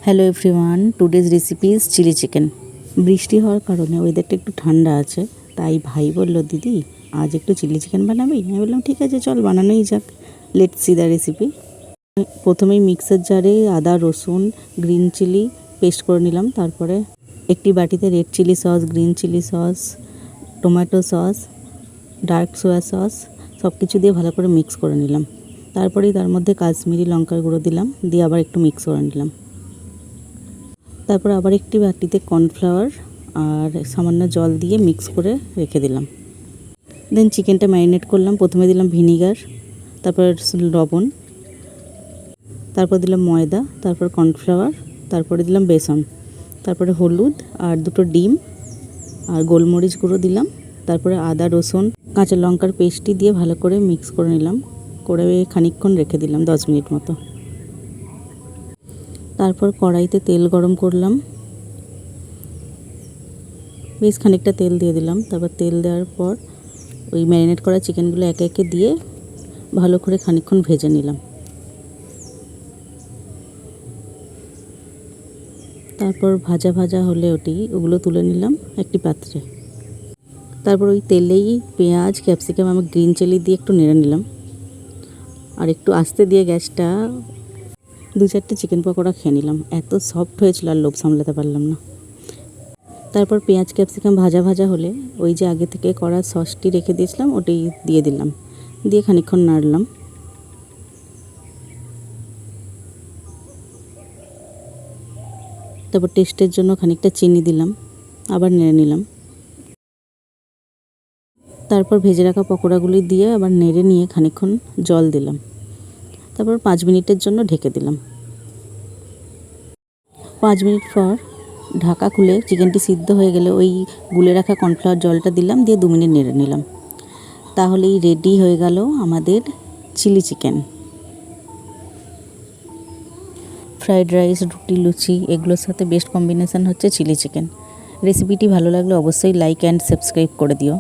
Hello everyone, today's recipe is chilli chicken. বৃষ্টি হওয়ার কারণে ওয়েদারটা একটু ঠান্ডা আছে, তাই ভাই বলল, দিদি আজ একটু চিলি চিকেন বানাবি? আমি বললাম ঠিক আছে, চল বানানোই যাক। Let's see the recipe. প্রথমেই মিক্সার জারে আদা, রসুন, গ্রিন চিলি পেস্ট করে নিলাম। তারপরে একটি বাটিতে red chilli sauce, green chilli sauce, tomato sauce, dark soya sauce সব কিছু দিয়ে ভালো করে মিক্স করে নিলাম। তারপরেই তার মধ্যে কাশ্মীরি লঙ্কার গুঁড়ো দিলাম, দিয়ে আবার একটু মিক্স করে নিলাম। তারপর আবার একটি বাটিতে কর্নফ্লাওয়ার আর সামান্য জল দিয়ে মিক্স করে রেখে দিলাম। দেন চিকেনটা ম্যারিনেট করলাম। প্রথমে দিলাম ভিনিগার, তারপর লবণ, তারপর দিলাম ময়দা, তারপর কর্নফ্লাওয়ার, তারপরে দিলাম বেসন, তারপরে হলুদ আর দুটো ডিম আর গোলমরিচ গুঁড়ো দিলাম। তারপরে আদা, রসুন, কাঁচা লঙ্কার পেস্টটি দিয়ে ভালো করে মিক্স করে নিলাম, করে খানিকক্ষণ রেখে দিলাম 10 মিনিট মতো। তারপর কড়াইতে তেল গরম করলাম, বেশ খানিকটা তেল দিয়ে দিলাম। তারপর তেল দেওয়ার পর ওই ম্যারিনেট করা চিকেনগুলো একে একে দিয়ে ভালো করে খানিকক্ষণ ভেজে নিলাম। তারপর ভাজা ভাজা হলে ওগুলো তুলে নিলাম একটি পাত্রে। তারপর ওই তেলেই পেঁয়াজ, ক্যাপসিকাম আর গ্রিন চিলি দিয়ে একটু নেড়ে নিলাম, আর একটু আস্তে দিয়ে গ্যাসটা 2-4টে চিকেন পকোড়া খেয়ে নিলাম। এত সফট হয়েছিল আর লোভ সামলাতে পারলাম না। তারপর পেঁয়াজ, ক্যাপসিকাম ভাজা ভাজা হলে ওই যে আগে থেকে করা সসটি রেখে দিয়েছিলাম ওটাই দিয়ে দিলাম, দিয়ে খানিকক্ষণ নাড়লাম। তারপর টেস্টের জন্য খানিকটা চিনি দিলাম, আবার নেড়ে নিলাম। তারপর ভেজে রাখা পকোড়াগুলি দিয়ে আবার নেড়ে নিয়ে খানিকক্ষণ জল দিলাম। তারপর 5 মিনিটের জন্য ঢেকে দিলাম। 5 মিনিট পর ঢাকা খুলে চিকেনটি সিদ্ধ হয়ে গেলে ওই গুলে রাখা কর্নফ্লাওয়ার জলটা দিলাম, দিয়ে 2 মিনিট নেড়ে নিলাম। তাহলেই রেডি হয়ে গেল আমাদের চিলি চিকেন। ফ্রাইড রাইস, রুটি, লুচি এগুলোর সাথে বেস্ট কম্বিনেশান হচ্ছে চিলি চিকেন। রেসিপিটি ভালো লাগলে অবশ্যই লাইক অ্যান্ড সাবস্ক্রাইব করে দিও।